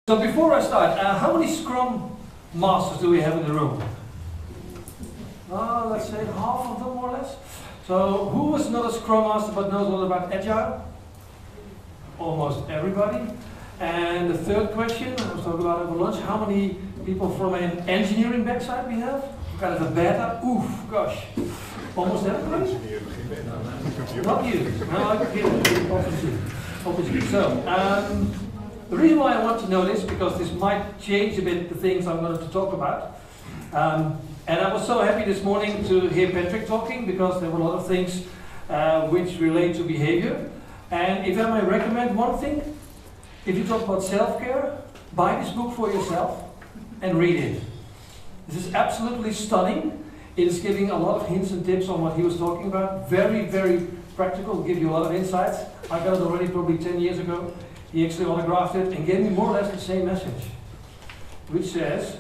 So before I start, how many Scrum Masters do we have in the room? Let's say half of them more or less. So who is not a Scrum Master but knows a lot about Agile? Almost everybody. And the third question, I was talking about over lunch, how many people from an engineering backside we have? Kind of a beta? Oof, gosh. Almost everybody? Not you. No, I get it. Obviously. So, the reason why I want to know this, because this might change a bit the things I'm going to talk about. And I was so happy this morning to hear Patrick talking, because there were a lot of things which relate to behavior. And if I may recommend one thing, if you talk about self-care, buy this book for yourself and read it. This is absolutely stunning. It is giving a lot of hints and tips on what he was talking about. Very, very practical, will give you a lot of insights. I got it already probably 10 years ago. He actually autographed it and gave me more or less the same message, which says,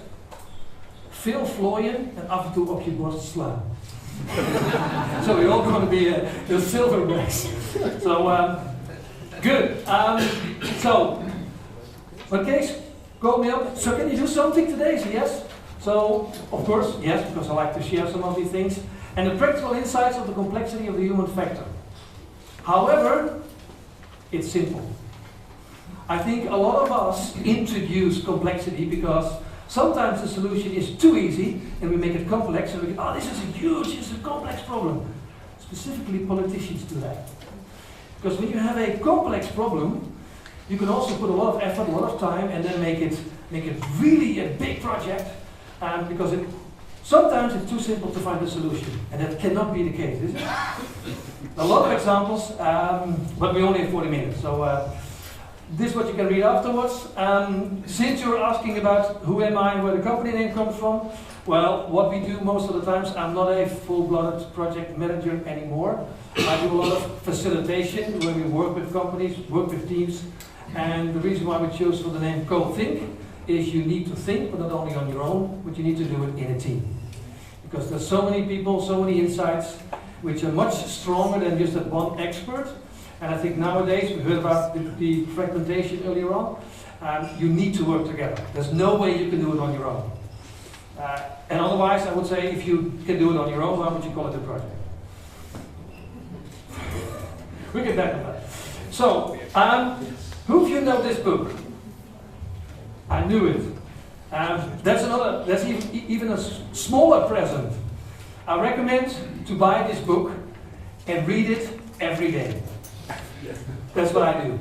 veel vlooien en af en toe op je borst slaan. So we're all going to be the silverbacks. So, good. So, but Kees called me up. So can you do something today? So yes. So, of course, yes, because I like to share some of these things. And the practical insights of the complexity of the human factor. However, it's simple. I think a lot of us introduce complexity because sometimes the solution is too easy and we make it complex and we go, oh, this is a complex problem. Specifically, politicians do that. Because when you have a complex problem, you can also put a lot of effort, a lot of time, and then make it really a big project. Because sometimes it's too simple to find a solution, and that cannot be the case, is it? A lot of examples, but we only have 40 minutes, so this is what you can read afterwards. Since you're asking about who am I and where the company name comes from, well, what we do most of the times, I'm not a full-blooded project manager anymore. I do a lot of facilitation, where we work with companies, work with teams, and the reason why we chose for the name CoThink is you need to think, but not only on your own, but you need to do it in a team. Because there's so many people, so many insights, which are much stronger than just that one expert. And I think nowadays, we heard about the fragmentation earlier on, you need to work together. There's no way you can do it on your own. And otherwise, I would say, if you can do it on your own, why would you call it a project? We'll get back on that. So, who of you know this book? I knew it. That's even a smaller present. I recommend to buy this book and read it every day. That's what I do.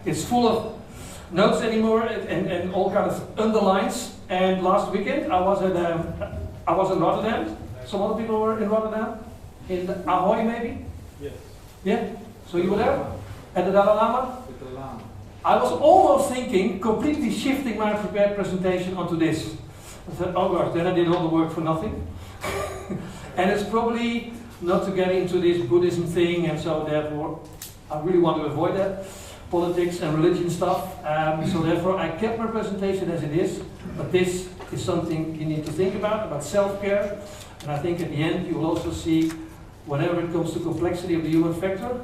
It's full of notes anymore and all kinds of underlines. And last weekend I was in Rotterdam. Some other people were in Rotterdam, in Ahoy maybe. Yes. Yeah. So you were there at the Dalai Lama. With the Lama. I was almost thinking, completely shifting my prepared presentation onto this. I said, oh gosh, then I did all the work for nothing. And it's probably not to get into this Buddhism thing, and so therefore I really want to avoid that, politics and religion stuff. So therefore I kept my presentation as it is, but this is something you need to think about self-care. And I think at the end you will also see, whenever it comes to complexity of the human factor,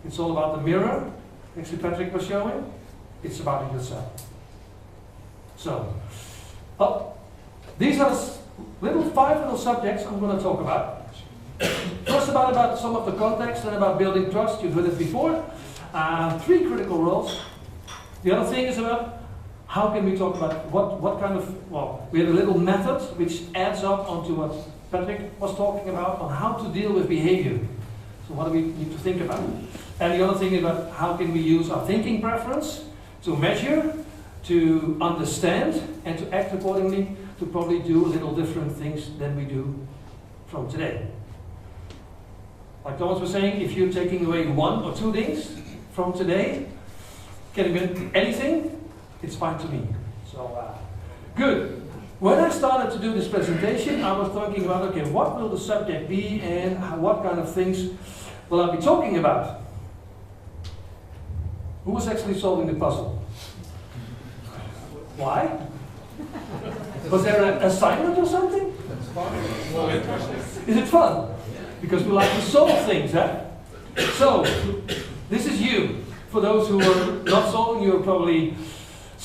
it's all about the mirror. Actually, Patrick was showing, it's about yourself. So, these are five little subjects I'm going to talk about. First about some of the context and about building trust. You've heard it before. 3 critical roles. The other thing is about how can we talk about what kind of, well, we have a little method which adds up onto what Patrick was talking about on how to deal with behavior. So what do we need to think about? And the other thing is about how can we use our thinking preference to measure, to understand, and to act accordingly to probably do a little different things than we do from today. Like Thomas was saying, if you're taking away 1 or 2 things from today, can it be anything? It's fine to me. So, good. When I started to do this presentation, I was thinking about, okay, what will the subject be and what kind of things will I be talking about? Who was actually solving the puzzle? Why? Was there an assignment or something? Is it fun? Because we like to solve things, huh? So, this is you. For those who are not solving, you're probably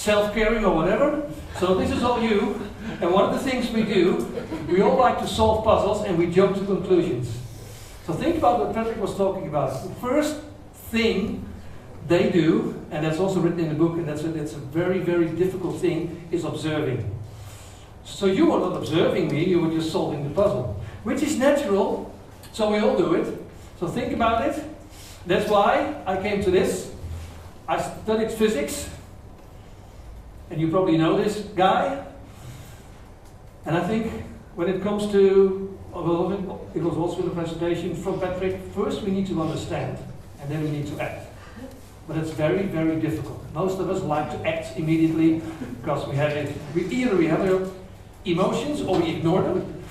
self-caring or whatever. So this is all you. And one of the things we do, we all like to solve puzzles and we jump to conclusions. So think about what Patrick was talking about. The first thing they do, and that's also written in the book, and that's a very, very difficult thing, is observing. So you were not observing me, you were just solving the puzzle. Which is natural, so we all do it. So think about it. That's why I came to this. I studied physics, and you probably know this guy. And I think when it comes to, well, it was also in the presentation from Patrick, first we need to understand, and then we need to act. But it's very, very difficult. Most of us like to act immediately because we have it. Either we have our emotions or we ignore them.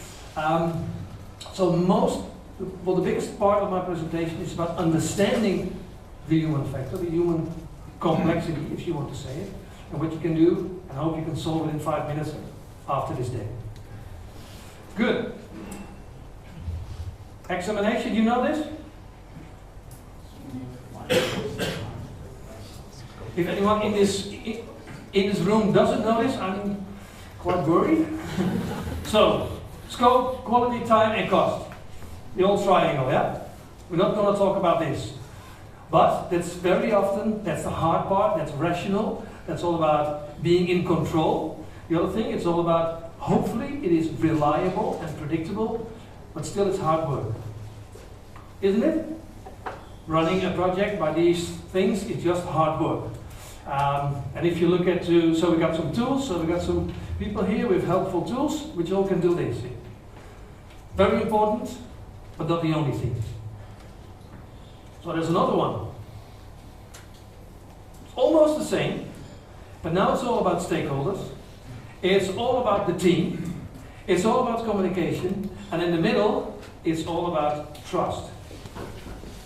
The biggest part of my presentation is about understanding the human factor, the human complexity, if you want to say it, and what you can do, and I hope you can solve it in 5 minutes after this day. Good. Examination, you know this? If anyone in this room doesn't know this, I'm quite worried. So, scope, quality, time, and cost. The old triangle, yeah? We're not going to talk about this. But that's very often, that's the hard part, that's rational, that's all about being in control. The other thing, it's all about, hopefully it is reliable and predictable, but still it's hard work. Isn't it? Running a project by these things is just hard work. And if you look at, so we got some tools, so we got some people here with helpful tools, which all can do this. Very important, but not the only thing. So there's another one. It's almost the same, but now it's all about stakeholders. It's all about the team. It's all about communication. And in the middle, it's all about trust.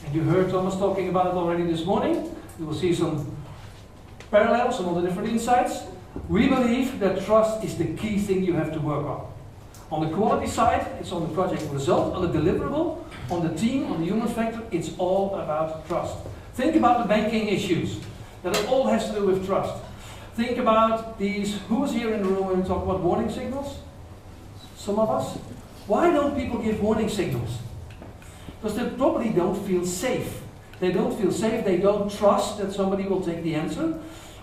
And you heard Thomas talking about it already this morning. You will see some parallels, some of the different insights. We believe that trust is the key thing you have to work on. On the quality side, it's on the project result, on the deliverable, on the team, on the human factor, it's all about trust. Think about the banking issues. That it all has to do with trust. Think about these, who was here in the room when we talk about warning signals? Some of us. Why don't people give warning signals? Because they probably don't feel safe. They don't feel safe, they don't trust that somebody will take the answer,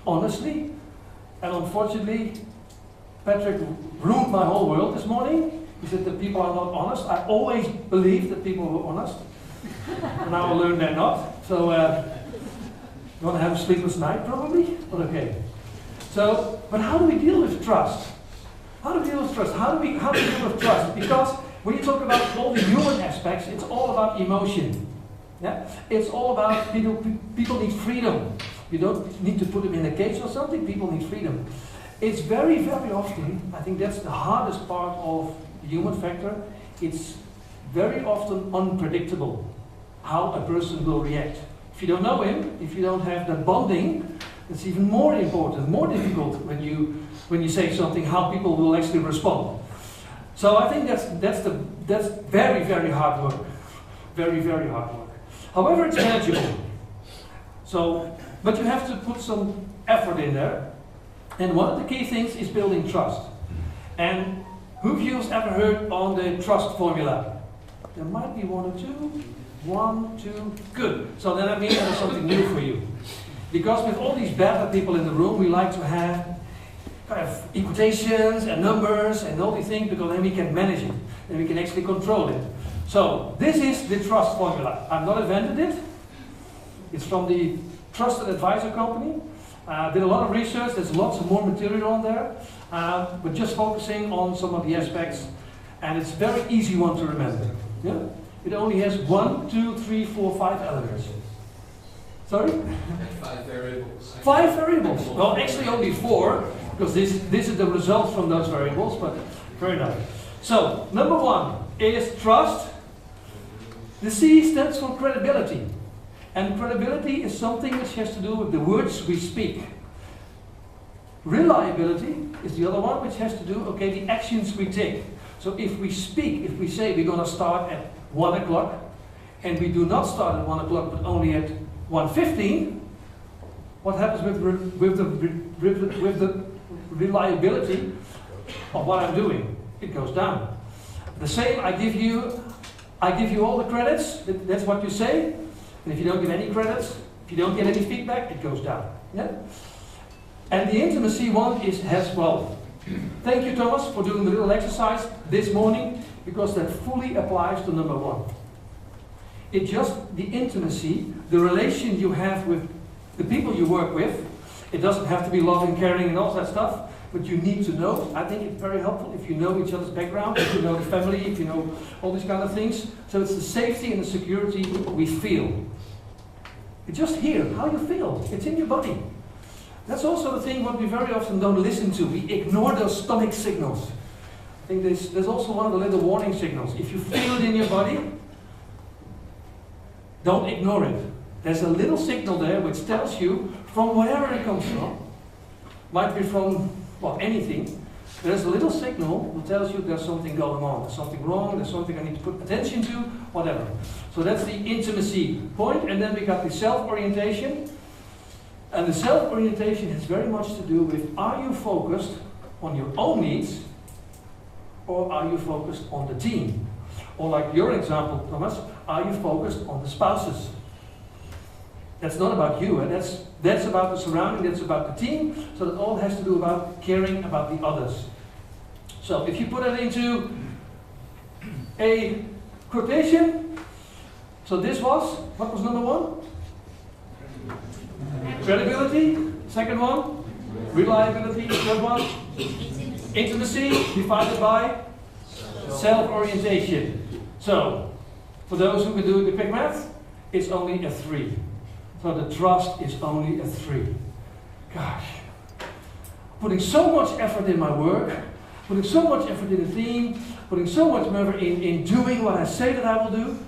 honestly. And unfortunately, Patrick ruined my whole world this morning. He said that people are not honest. I always believed that people were honest. And now I learned they're not. So, you want to have a sleepless night probably? But okay. So, but how do we deal with trust? How do we deal with trust? How do we deal with trust? Because when you talk about all the human aspects, it's all about emotion. Yeah? It's all about people need freedom. You don't need to put them in a cage or something, people need freedom. It's very, very often, I think that's the hardest part of the human factor, it's very often unpredictable how a person will react. If you don't know him, if you don't have that bonding, it's even more important, more difficult when you say something, how people will actually respond. So I think that's very, very hard work. Very, very hard work. However, it's manageable. So, but you have to put some effort in there. And one of the key things is building trust. And who of you has ever heard on the trust formula? There might be one or two. 1, 2, good. So then that means there's something new for you. Because with all these better people in the room, we like to have kind of equations and numbers and all these things, because then we can manage it. And we can actually control it. So this is the trust formula. I've not invented it. It's from the Trusted Advisor Company. Did a lot of research. There's lots of more material on there. But just focusing on some of the aspects. And it's a very easy one to remember. Yeah? It only has 1, 2, 3, 4, 5 elements. Sorry? 5 variables. 5 variables. Well, actually only 4, because this is the result from those variables, but very nice. So, number 1 is trust. The C stands for credibility. And credibility is something which has to do with the words we speak. Reliability is the other one, which has to do, okay, the actions we take. So if we speak, if we say we're going to start at 1 o'clock, and we do not start at 1 o'clock, but only at 1:15, what happens with the reliability of what I'm doing? It goes down. The same, I give you all the credits, that's what you say, and if you don't get any credits, if you don't get any feedback, it goes down. Yeah? And the intimacy one has, well, thank you Thomas for doing the little exercise this morning, because that fully applies to number one. It's just the intimacy, the relation you have with the people you work with. It doesn't have to be loving, caring and all that stuff, but you need to know. I think it's very helpful if you know each other's background, if you know the family, if you know all these kind of things. So it's the safety and the security we feel. It's just here, how you feel. It's in your body. That's also the thing what we very often don't listen to. We ignore those stomach signals. I think there's also one of the little warning signals. If you feel it in your body, don't ignore it. There's a little signal there which tells you, from wherever it comes from, might be from, well, anything, there's a little signal that tells you there's something going on, there's something wrong, there's something I need to put attention to, whatever. So that's the intimacy point, and then we got the self-orientation. And the self-orientation has very much to do with, are you focused on your own needs, or are you focused on the team? Or like your example, Thomas, are you focused on the spouses? That's not about you, and that's about the surrounding, that's about the team, so it all has to do about caring about the others. So if you put it into a quotation, so this was, what was number one? Credibility. Second one? Reliability. Third one? Intimacy, divided by self-orientation. So, for those who can do the quick math, it's only a 3. So the trust is only a 3. Gosh. Putting so much effort in my work, putting so much effort in the team, putting so much effort in doing what I say that I will do,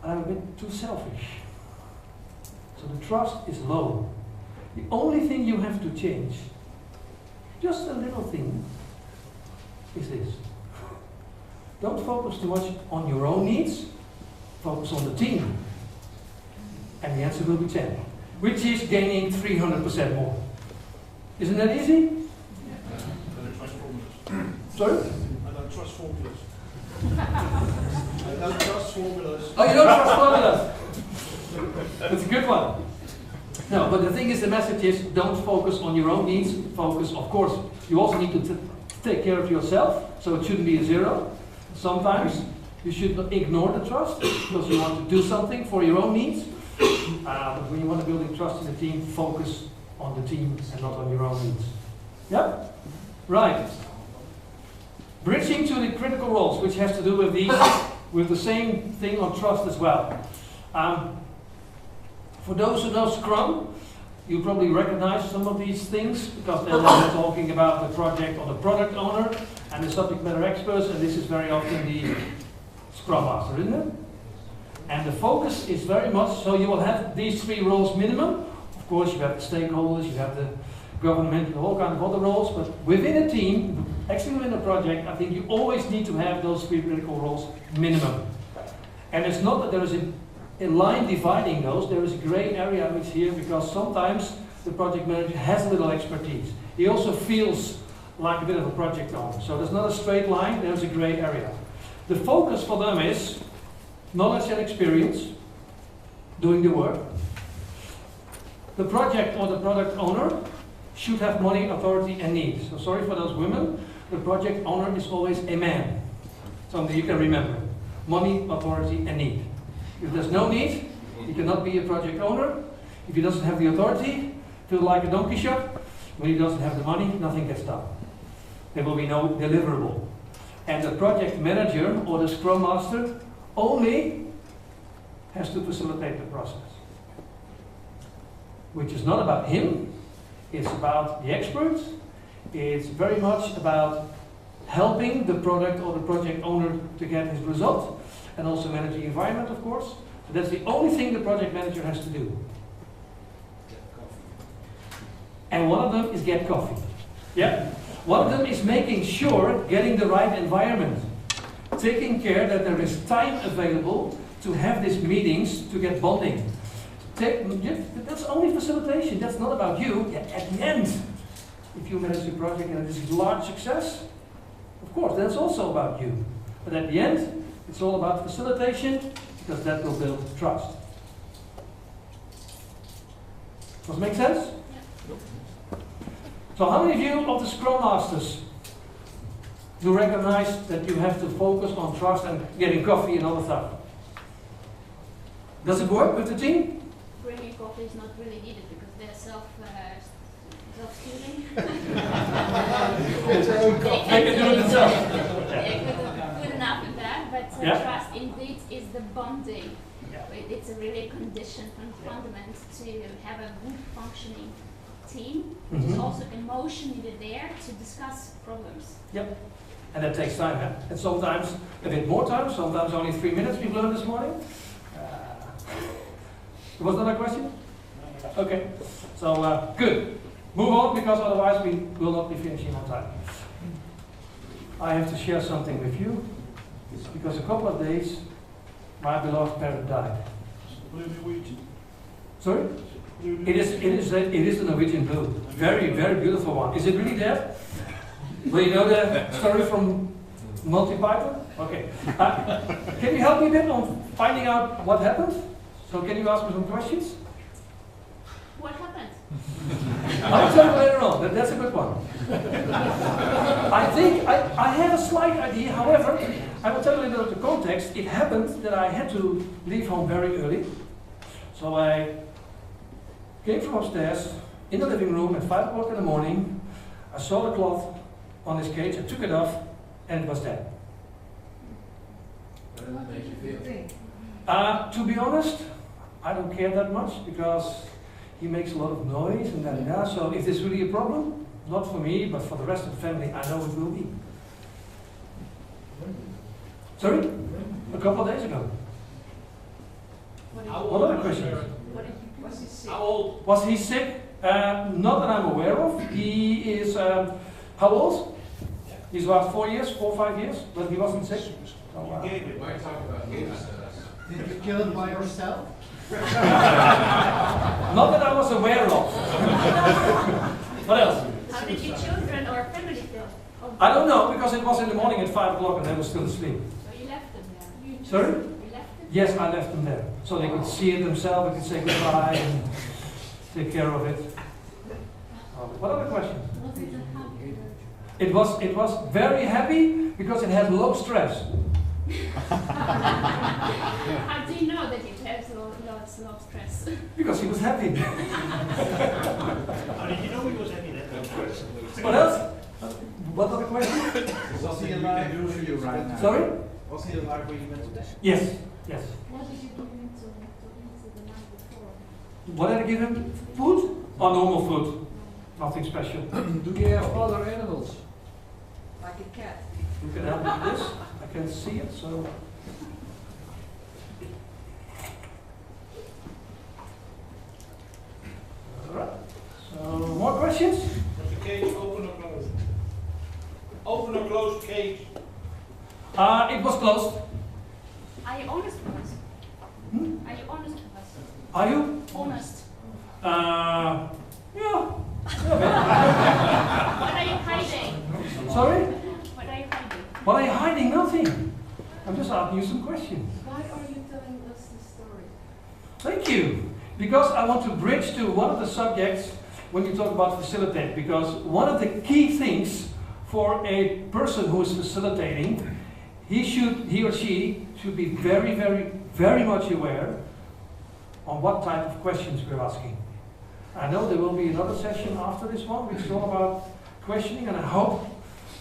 and I'm a bit too selfish. So the trust is low. The only thing you have to change, just a little thing, is this. Don't focus too much on your own needs, focus on the team. And the answer will be 10, which is gaining 300% more. Isn't that easy? I don't trust formulas. Sorry? I don't trust formulas. I don't trust formulas. Oh, you don't trust formulas? That's a good one. No, but the thing is, the message is, don't focus on your own needs. Focus, of course, you also need to take care of yourself, so it shouldn't be a 0. Sometimes you should not ignore the trust, because you want to do something for your own needs. But when you want to build trust in the team, focus on the team and not on your own needs. Yeah? Right. Bridging to the critical roles, which has to do with these, with the same thing on trust as well. For those who know Scrum, you probably recognize some of these things, because they're talking about the project or the product owner and the subject matter experts, and this is very often the Scrum Master, isn't it? And the focus is very much, so you will have these 3 roles minimum. Of course, you have the stakeholders, you have the government, all kind of other roles, but within a team, actually within a project, I think you always need to have those 3 critical roles minimum. And it's not that there is a line dividing those, there is a gray area which here, because sometimes the project manager has a little expertise. He also feels like a bit of a project owner. So there's not a straight line, there's a gray area. The focus for them is knowledge and experience, doing the work. The project or the product owner should have money, authority and need. So sorry for those women, the project owner is always a man. Something you can remember. Money, authority and need. If there's no need, he cannot be a project owner. If he doesn't have the authority, feel like a donkey shop. When he doesn't have the money, nothing gets done. There will be no deliverable. And the project manager or the Scrum Master only has to facilitate the process. Which is not about him, it's about the experts. It's very much about helping the product or the project owner to get his result, and also manage the environment, of course. So that's the only thing the project manager has to do. And one of them is get coffee. Yeah. One of them is making sure getting the right environment. Taking care that there is time available to have these meetings to get bonding. That's only facilitation. That's not about you. Yeah, at the end, if you manage your project and it is a large success, of course, that's also about you. But at the end, it's all about facilitation because that will build trust. Does it make sense? Yeah. So how many of you of the Scrum Masters do recognize that you have to focus on trust and getting coffee and other stuff? Does it work with the team? Bringing coffee is not really needed because they're self-stealing. They can do it themselves. They're good enough in that, but Yeah. trust indeed is the bonding. Yeah. It's a really condition and fundament to have a good functioning team, which is Mhm. also emotionally there to discuss problems. Yep. And that takes time, huh? And sometimes a bit more time, sometimes only 3 minutes we've learned this morning. Was that a question? Okay. So, good. Move on because otherwise we will not be finishing on time. I have to share something with you because a couple of days my beloved parent died. Sorry? It is the Norwegian blue. Very, very beautiful one. Is it really there? Will you know the story from Monty Python? Okay. Can you help me a bit on finding out what happened? So can you ask me some questions? What happened? I'll tell you later on. That's a good one. I think I have a slight idea. However, I will tell you a little bit of the context. It happened that I had to leave home very early. So I came from upstairs in the living room at 5 o'clock in the morning. I saw the cloth on his cage. I took it off and it was dead. How did it make you feel? To be honest, I don't care that much because he makes a lot of noise and that. So if there's really a problem, not for me, but for the rest of the family, I know it will be. Sorry? A couple of days ago. What other questions? Was he sick? How old? Was he sick? Not that I'm aware of. He is, how old? He's about 4 years, 4 or 5 years, but he wasn't sick. So, You might talk about gifts. Did you kill it by yourself? not that I was aware of. What else? How did your children or family feel? I don't know because it was in the morning at 5 o'clock and they were still asleep. So you left them there? Sorry? You left them? Yes, I left them there. So they could see it themselves, they could say goodbye and take care of it. What other questions? Was it a happy? It was very happy because it had low stress. How do you know that it has lots of stress? Because he was happy. How did you know he was happy that way? What else? What other question? Something you can do for you right now. Sorry? Was he alive when you went to bed? Yes, yes. What did you give him to eat the night before? What did I give him? Food? Or normal food? Nothing special. Do they have other animals? Like a cat. You can help me with this. I can see it, so. Alright. So, more questions? Was the cage open or closed? Open or closed cage? It was closed. Are you honest with us? Hmm? Are you honest with us? Are you? Honest. Yeah. What are you hiding? Sorry? What are you hiding? What are you hiding? Nothing. I'm just asking you some questions. Why are you telling us the story? Thank you. Because I want to bridge to one of the subjects when you talk about facilitate. Because one of the key things for a person who is facilitating, he or she should be very, very, very much aware on what type of questions we're asking. I know there will be another session after this one, which is all about questioning, and I hope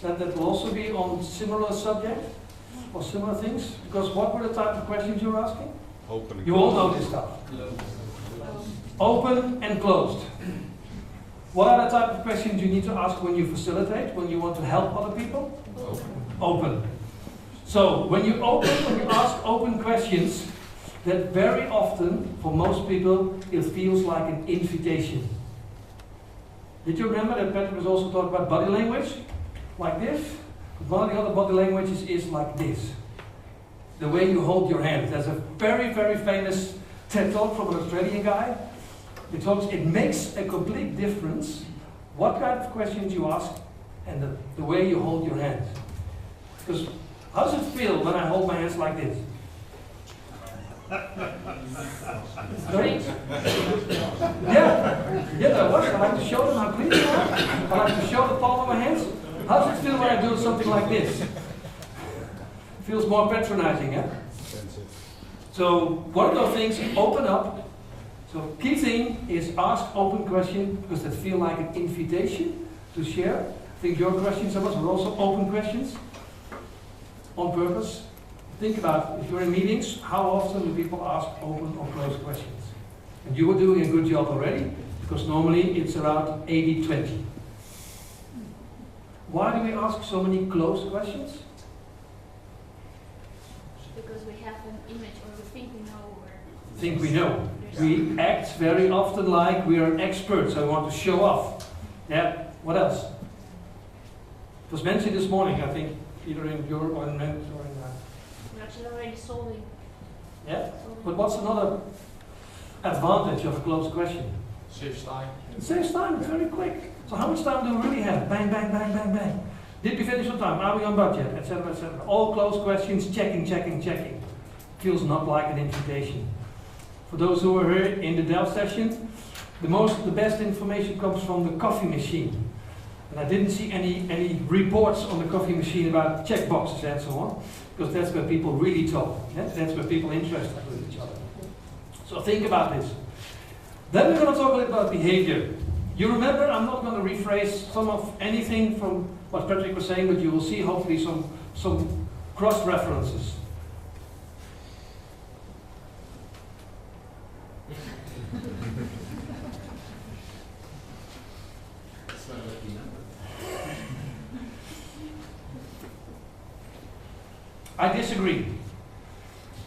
that that will also be on similar subject or similar things. Because what were the type of questions you were asking? Open. You all know this stuff. Open and closed. What are the type of questions you need to ask when you facilitate, when you want to help other people? Open. So when you ask open questions, that very often, for most people, it feels like an invitation. Did you remember that Patrick was also talking about body language? Like this? But one of the other body languages is like this. The way you hold your hand. There's a very, very famous TED Talk from an Australian guy. It makes a complete difference what kind of questions you ask and the way you hold your hands. Because how does it feel when I hold my hands like this? Sorry? Yeah, that was. I like to show them how clean they are. I like to show the palm of my hands. How does it feel when I do something like this? Feels more patronizing, eh? So one of those things, open up. So key thing is ask open questions because they feel like an invitation to share. I think your questions of us were also open questions on purpose. Think about, if you're in meetings, how often do people ask open or closed questions? And you were doing a good job already, because normally it's around 80-20. Why do we ask so many closed questions? Because we have an image or we think we know. Think we know. We act very often like we are experts, so we want to show off. Yeah, what else? It was mentioned this morning, I think, either in your or in men's or in We're actually already solving. yeah? But what's another advantage of a closed question? Saves time. It saves time, it's very quick. So how much time do we really have? Bang, bang, bang, bang, bang. Did we finish on time? Are we on budget? Etc., etc. All closed questions, checking, checking, checking. Feels not like an invitation. For those who are here in the Dell session, the best information comes from the coffee machine. And I didn't see any reports on the coffee machine about checkboxes and so on, because that's where people really talk. Yeah? That's where people are interested with each other. So think about this. Then we're going to talk a little about behavior. You remember, I'm not going to rephrase some of anything from what Patrick was saying, but you will see hopefully some cross-references. I disagree,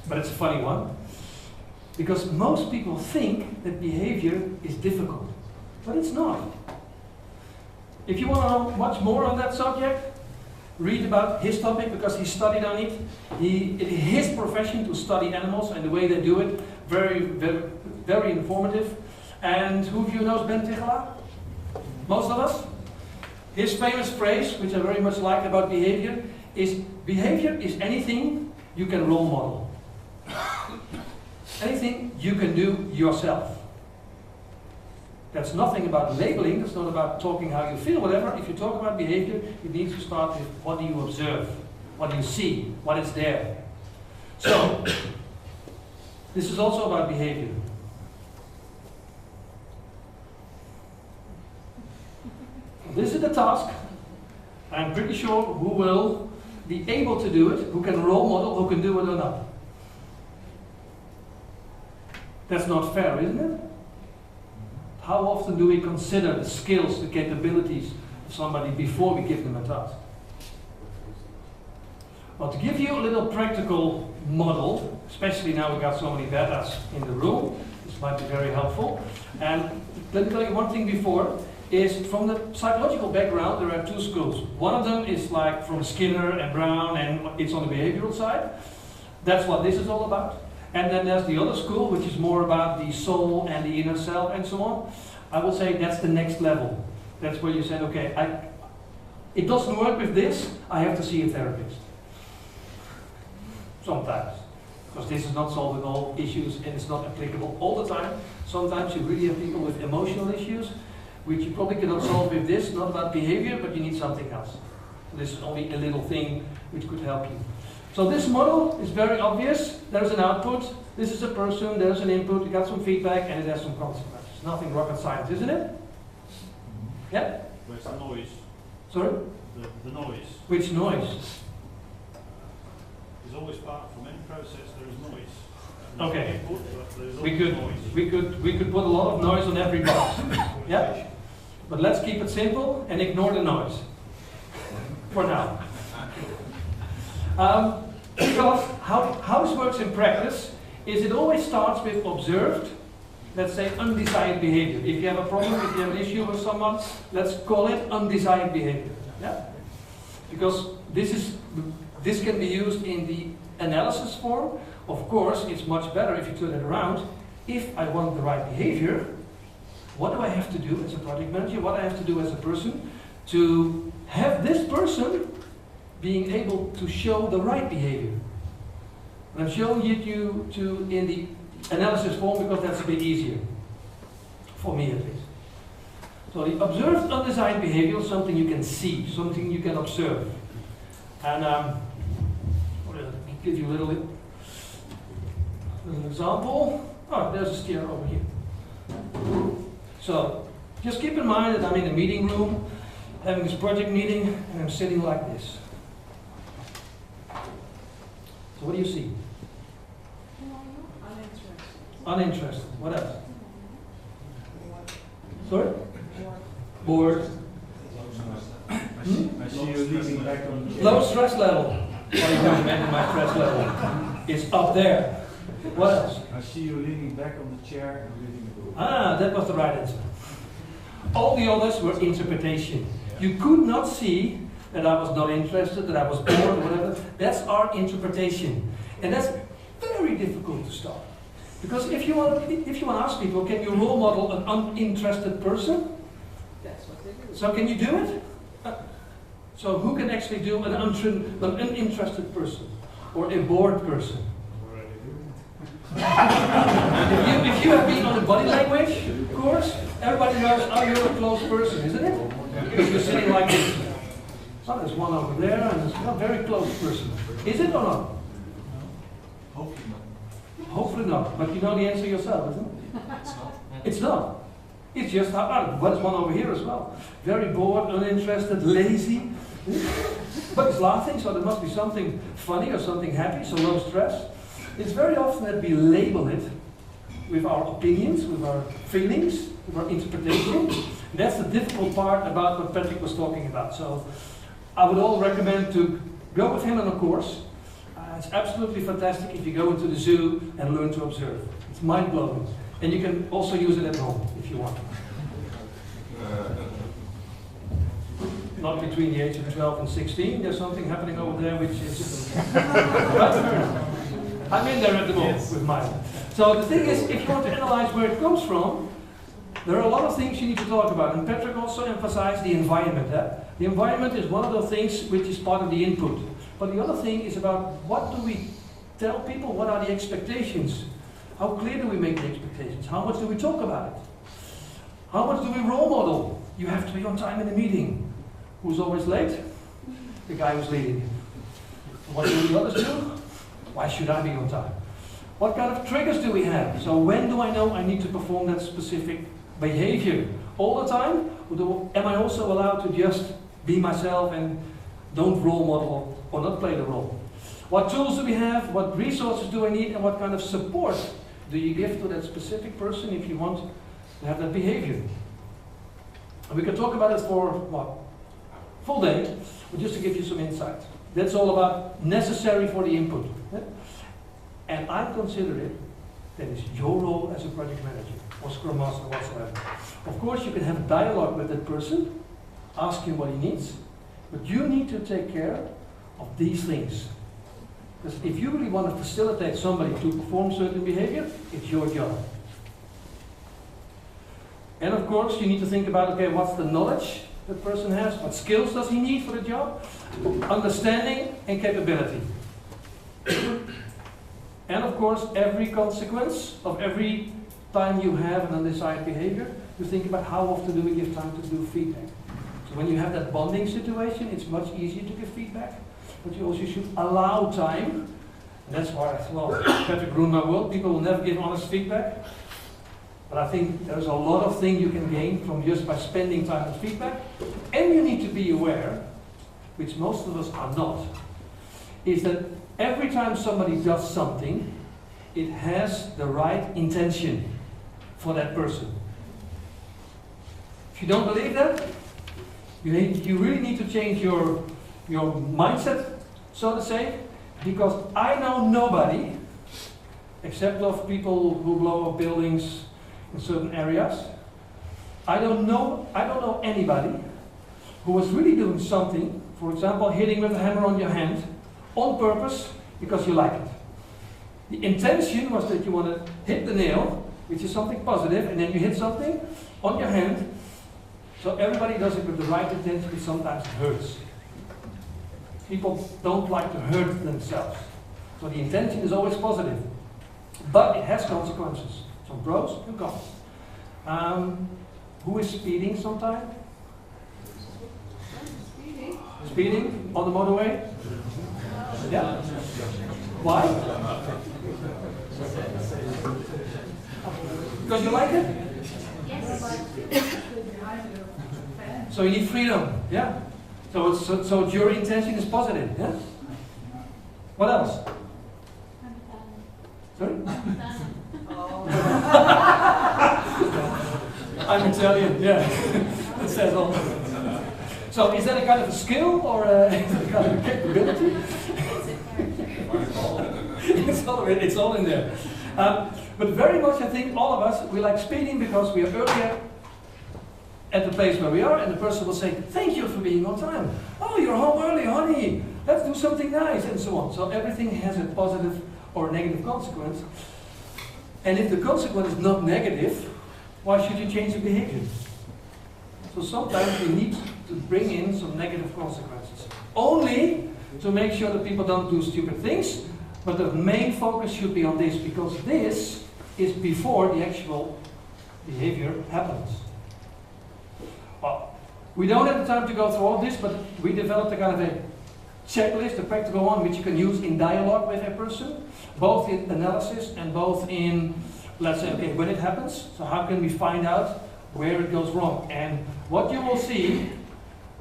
but it's a funny one, because most people think that behavior is difficult, but it's not. If you want to know much more on that subject, read about his topic, because he studied on it. It is his profession to study animals and the way they do it. Very, very, very informative. And who of you knows Ben Tichelaar? Most of us? His famous phrase, which I very much like about behavior is anything you can role model. Anything you can do yourself. That's nothing about labeling, that's not about talking how you feel, whatever. If you talk about behavior, it needs to start with what do you observe, what do you see, what is there. So, this is also about behavior. This is the task. I'm pretty sure who will be able to do it, who can role model, who can do it or not. That's not fair, isn't it? How often do we consider the skills, the capabilities of somebody before we give them a task? Well, to give you a little practical model, especially now we've got so many betas in the room, this might be very helpful. And let me tell you one thing before, is from the psychological background, there are two schools. One of them is like from Skinner and Brown, and it's on the behavioral side. That's what this is all about. And then there's the other school, which is more about the soul and the inner self and so on. I will say that's the next level. That's where you said, okay, it doesn't work with this, I have to see a therapist. Sometimes. Because this is not solving all issues and it's not applicable all the time. Sometimes you really have people with emotional issues, which you probably cannot solve with this, not about behavior, but you need something else. So this is only a little thing which could help you. So this model is very obvious. There's an output, this is a person, there's an input, you got some feedback, and it has some consequences. Nothing rocket science, isn't it? Yeah? Where's the noise? Sorry? The noise. Which noise? There's always part from any process there is noise. Okay. Input, but there's We always noise. could put a lot of noise on every box. Yeah? But let's keep it simple and ignore the noise. For now. Because how this works in practice is it always starts with observed, let's say undesired behavior. If you have a problem, if you have an issue with someone, let's call it undesired behavior. Yeah? Because this can be used in the analysis form. Of course, it's much better if you turn it around if I want the right behavior, what do I have to do as a project manager? What I have to do as a person to have this person being able to show the right behavior? And I'm showing you to in the analysis form because that's a bit easier, for me at least. So the observed undesired behavior is something you can see, something you can observe. And let me give you a little example. Oh, there's a stair over here. So just keep in mind that I'm in a meeting room, having this project meeting, and I'm sitting like this. So what do you see? Uninterested. What else? Sorry? Bored. I see you leaning back on the chair. Low stress level. What do you imagine my stress level? It's up there. What else? I see you leaning back on the chair and reading the book. Ah, that was the right answer. All the others were interpretation. You could not see that I was not interested, that I was bored, or whatever. That's our interpretation. And that's very difficult to stop. Because if you want to ask people, can you role model an uninterested person? That's what they do. So can you do it? So who can actually do an uninterested person? Or a bored person? If you have been on a body language course, everybody knows, oh, you're a close person, isn't it? Because you're sitting like this. Oh, there's one over there, and there's a very close person. Is it or not? Hopefully not. Hopefully not, but you know the answer yourself, isn't it? It's not. It's just how, well, there's one over here as well. Very bored, uninterested, lazy. But it's laughing, so there must be something funny or something happy, so low stress. It's very often that we label it with our opinions, with our feelings, with our interpretation. And that's the difficult part about what Patrick was talking about. So I would all recommend to go with him on a course. It's absolutely fantastic if you go into the zoo and learn to observe. It's mind-blowing. And you can also use it at home if you want. Not between the age of 12 and 16. There's something happening over there which is... I'm in there at the moment with mine. So the thing is, if you want to analyze where it comes from, there are a lot of things you need to talk about. And Patrick also emphasized the environment. The environment is one of the things which is part of the input. But the other thing is about what do we tell people, what are the expectations? How clear do we make the expectations? How much do we talk about it? How much do we role model? You have to be on time in the meeting. Who's always late? The guy who's leading. What do the others do? Why should I be on time? What kind of triggers do we have? So when do I know I need to perform that specific behavior? All the time? Or am I also allowed to just be myself and don't role model or not play the role? What tools do we have? What resources do I need? And what kind of support do you give to that specific person if you want to have that behavior? And we can talk about it for, what, full day, but just to give you some insight. That's all about necessary for the input. Yeah? And I consider it that is your role as a project manager or Scrum Master whatsoever. Of course, you can have a dialogue with that person, ask him what he needs, but you need to take care of these things. Because if you really want to facilitate somebody to perform certain behavior, it's your job. And of course, you need to think about, okay, what's the knowledge that person has? What skills does he need for the job? Understanding and capability. And of course, every consequence of every time you have an undesired behavior, you think about how often do we give time to do feedback. So when you have that bonding situation, it's much easier to give feedback. But you also should allow time. And that's why, well, Patrick ruined my world. People will never give honest feedback. But I think there's a lot of things you can gain from just by spending time with feedback. And you need to be aware, which most of us are not, is that every time somebody does something, it has the right intention for that person. If you don't believe that, you really need to change your mindset, so to say, because I know nobody, except of people who blow up buildings in certain areas. I don't know anybody who was really doing something, for example, hitting with a hammer on your hand, on purpose, because you like it. The intention was that you want to hit the nail, which is something positive, and then you hit something on your hand. So everybody does it with the right intention, but sometimes it hurts. People don't like to hurt themselves. So the intention is always positive. But it has consequences. Some pros and cons. Who is speeding sometimes? Speeding on the motorway? Yeah. Why? Because you like it? Yes. So you need freedom, yeah? So your intention is positive, yeah? What else? Sorry? I'm Italian, yeah. That says all. So is that a kind of a skill or is it a kind of a capability? It's all in there. But very much I think all of us, we like speeding because we are earlier at the place where we are, and the person will say, thank you for being on time. Oh, you're home early, honey. Let's do something nice, and so on. So everything has a positive or a negative consequence. And if the consequence is not negative, why should you change the behavior? So sometimes we need to bring in some negative consequences. Only to make sure that people don't do stupid things, but the main focus should be on this, because this is before the actual behavior happens. Well, we don't have the time to go through all this, but we developed a kind of a checklist, a practical one, which you can use in dialogue with a person, both in analysis and both in, let's say, okay, when it happens, so how can we find out where it goes wrong? And what you will see,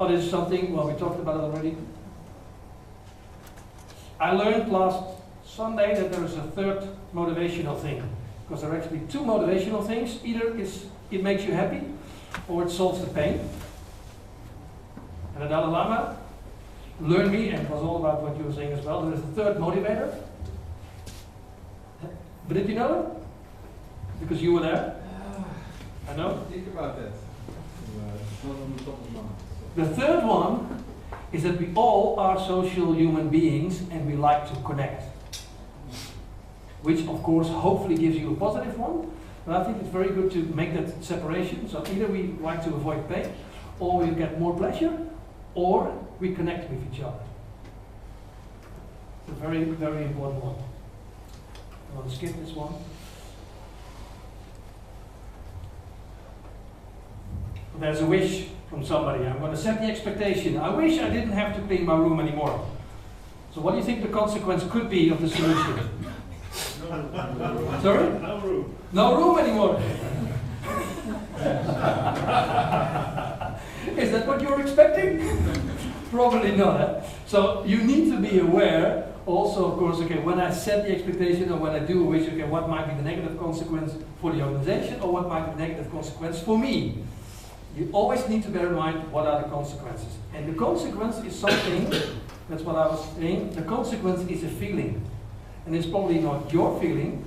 this is something, well, we talked about it already. I learned last Sunday that there is a third motivational thing, because there are actually two motivational things. Either it makes you happy, or it solves the pain. And the Dalai Lama learned me, and it was all about what you were saying as well. There is a third motivator. But did you know it? Because you were there. I know. Think about that. It's not on the top of my mind. The third one is that we all are social human beings and we like to connect. Which, of course, hopefully gives you a positive one. But I think it's very good to make that separation. So either we like to avoid pain, or we get more pleasure, or we connect with each other. It's a very, very important one. I want to skip this one. There's a wish from somebody. I'm going to set the expectation. I wish I didn't have to clean my room anymore. So what do you think the consequence could be of the solution? Sorry? No room. No room anymore. Is that what you're expecting? Probably not. Eh? So you need to be aware also, of course, okay, when I set the expectation or when I do a wish, okay, what might be the negative consequence for the organization or what might be the negative consequence for me? You always need to bear in mind what are the consequences. And the consequence is something, that's what I was saying, the consequence is a feeling. And it's probably not your feeling,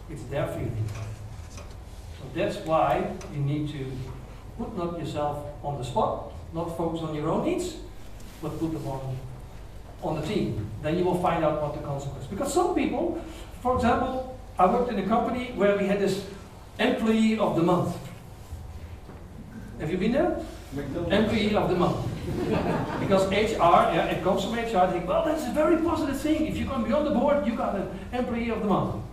it's their feeling. So that's why you need to put not yourself on the spot, not focus on your own needs, but put them on the team. Then you will find out what the consequence. Because some people, for example, I worked in a company where we had this employee of the month. Have you been there? Employee of the month. Because HR, yeah, it comes from HR, they think, well, that's a very positive thing. If you're going to be on the board, you got an employee of the month.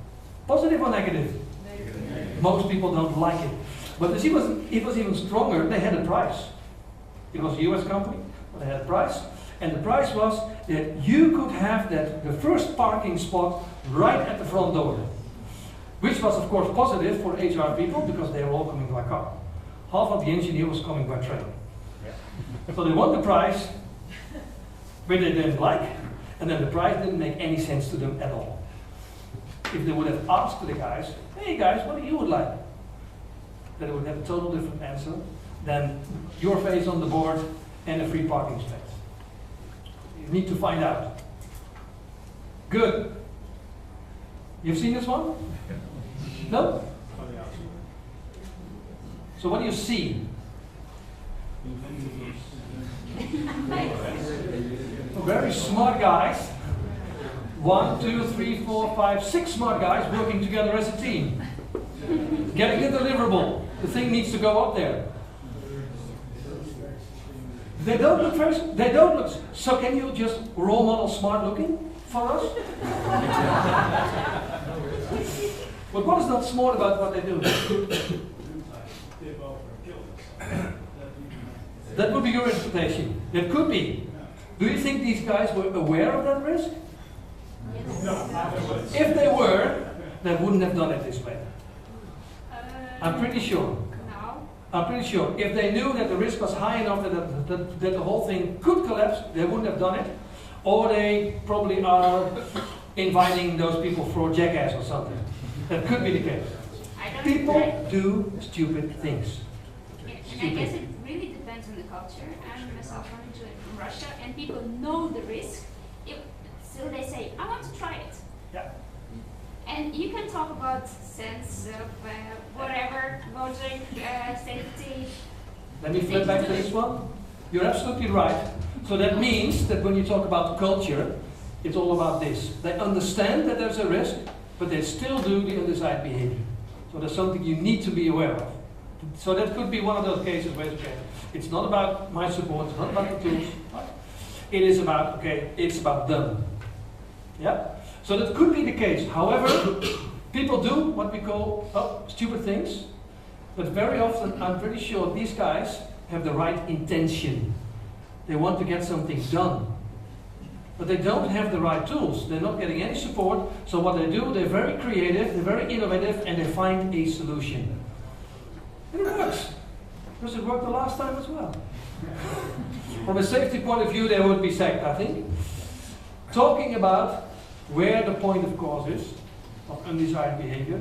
Positive or negative? Negative. Most people don't like it. But it was even stronger. They had a price. It was a US company, but they had a price. And the price was that you could have the first parking spot right at the front door. Which was, of course, positive for HR people because they were all coming by car. Half of the engineer was coming by train. So they won the prize, which they didn't like, and then the prize didn't make any sense to them at all. If they would have asked the guys, hey guys, what do you would like? Then they would have a total different answer than your face on the board and a free parking space. You need to find out. Good. You've seen this one? No? So what do you see? Very smart guys. 1, 2, 3, 4, 5, 6 smart guys working together as a team. Getting the deliverable. The thing needs to go up there. They don't look very, they don't look, so can you just role model smart looking for us? But what is not smart about what they do? That would be your interpretation. It could be. Do you think these guys were aware of that risk? Yes. If they were, they wouldn't have done it this way. I'm pretty sure. No. I'm pretty sure. If they knew that the risk was high enough that the whole thing could collapse, they wouldn't have done it. Or they probably are inviting those people for a jackass or something. That could be the case. I don't People do stupid things. And I guess it really depends on the culture. I'm myself originally from Russia, and people know the risk. So they say, I want to try it. Yeah. And you can talk about sense of whatever, logic, safety. Let me flip back to this one. You're absolutely right. So that means that when you talk about culture, it's all about this. They understand that there's a risk, but they still do the undesired behavior. So there's something you need to be aware of. So that could be one of those cases where it's not about my support, it's not about the tools. It is about, it's about them. Yeah? So that could be the case. However, people do what we call stupid things, but very often I'm pretty sure these guys have the right intention. They want to get something done. But they don't have the right tools. They're not getting any support. So what they do, they're very creative, they're very innovative, and they find a solution. And it works. Because it worked the last time as well. From a safety point of view, they would be sacked, I think. Talking about where the point of cause is of undesired behavior.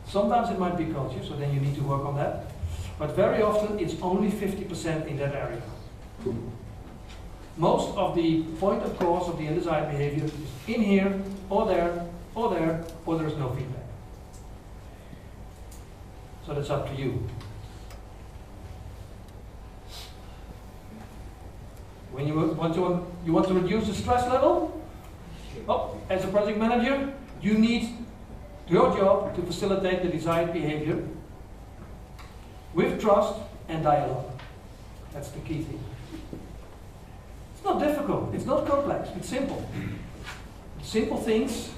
Sometimes it might be culture, so then you need to work on that. But very often it's only 50% in that area. Most of the point of cause of the undesired behavior is in here, or there, or there, or there is no feedback. So that's up to you. When you want to reduce the stress level, as a project manager, you need your job to facilitate the desired behavior with trust and dialogue. That's the key thing. It's not difficult, it's not complex, it's simple. Simple things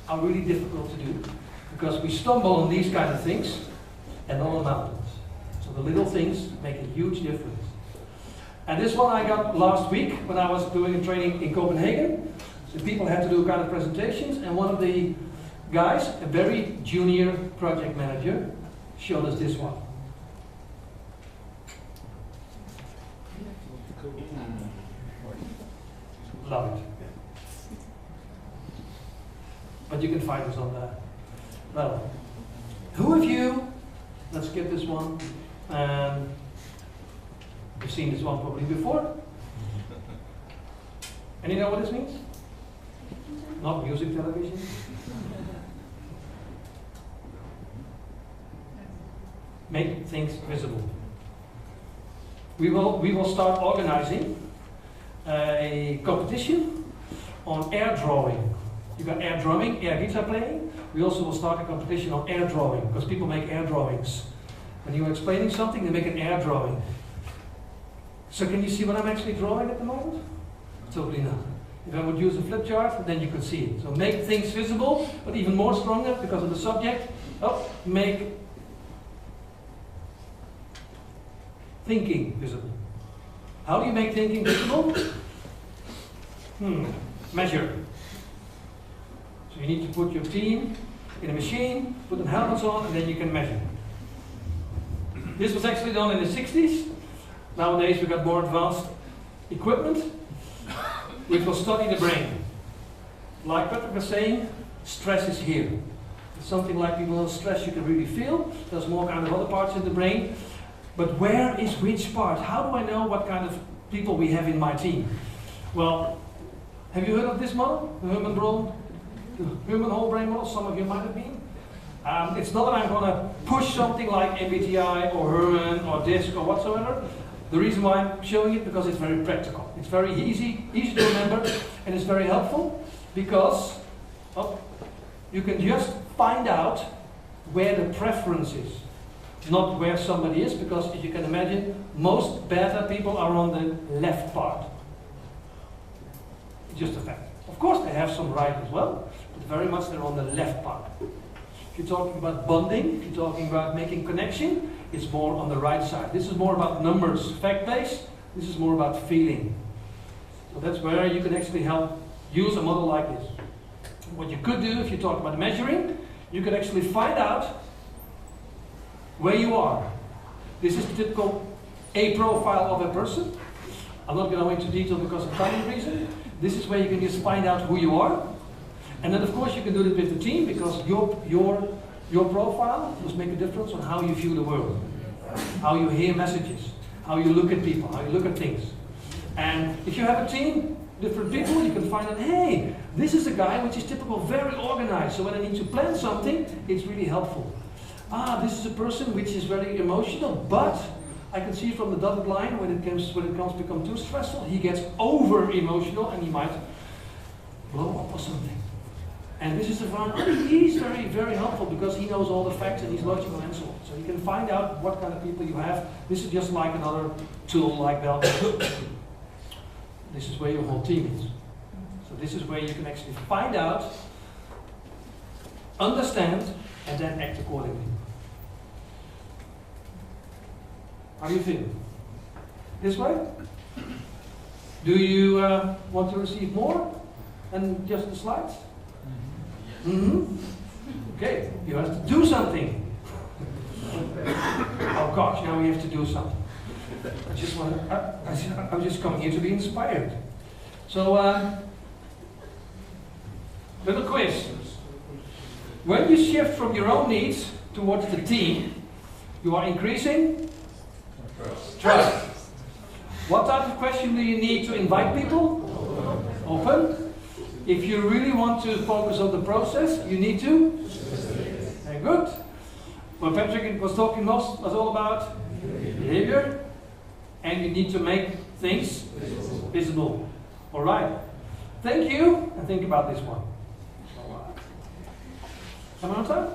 are really difficult to do because we stumble on these kind of things and not on mountains. So the little things make a huge difference. And this one I got last week when I was doing a training in Copenhagen. So people had to do kind of presentations, and one of the guys, a very junior project manager, showed us this one. Love it. But you can find us on that. Well, who of you, let's get this one, you've seen this one probably before. And you know what this means? Not music television. Make things visible. We will start organizing a competition on air drawing. You got air drumming, air guitar playing. We also will start a competition on air drawing because people make air drawings. When you're explaining something, they make an air drawing. So can you see what I'm actually drawing at the moment? Totally not. If I would use a flip chart, then you could see it. So make things visible, but even more stronger because of the subject. Make thinking visible. How do you make thinking visible? Measure. So you need to put your team in a machine, put them helmets on, and then you can measure. This was actually done in the 60s. Nowadays we've got more advanced equipment which will study the brain. Like Patrick was saying, stress is here. It's something like people know stress you can really feel. There's more kind of other parts in the brain. But where is which part? How do I know what kind of people we have in my team? Well, have you heard of this model? The human whole brain model? Some of you might have been. It's not that I'm going to push something like MBTI or Herman or DISC or whatsoever. The reason why I'm showing it because it's very practical. It's very easy to remember, and it's very helpful because Oh, you can just find out where the preference is, not where somebody is, because as you can imagine, most beta people are on the left part. Just a fact. Of course, they have some right as well, but very much they're on the left part. If you're talking about bonding, if you're talking about making connection, it's more on the right side. This is more about numbers, fact-based. This is more about feeling. So that's where you can actually help use a model like this. What you could do if you talk about measuring, you could actually find out where you are. This is the typical A profile of a person. I'm not going into detail because of time reason. This is where you can just find out who you are. And then of course you can do it with the team, because your profile must make a difference on how you view the world, how you hear messages, how you look at people, how you look at things. And if you have a team, different people, you can find out, hey, this is a guy which is typical, very organized, so when I need to plan something, it's really helpful. Ah, this is a person which is very emotional, but I can see from the dotted line when it comes to become too stressful, he gets over emotional and he might blow up or something. And this is the one, he's very, very helpful because he knows all the facts and he's logical and so on. So you can find out what kind of people you have. This is just like another tool like Belgium. This is where your whole team is. So this is where you can actually find out, understand, and then act accordingly. How do you feel? This way? Do you want to receive more than just the slides? Mm-hmm. Okay, you have to do something. Oh gosh, now we have to do something. I'm just coming here to be inspired. So, little quiz. When you shift from your own needs towards the team, you are increasing trust. What type of question do you need to invite people? Open. If you really want to focus on the process, you need to? Very good. What Patrick was talking most was all about behavior. And you need to make things visible. Alright. Thank you, and think about this one. Come on, time?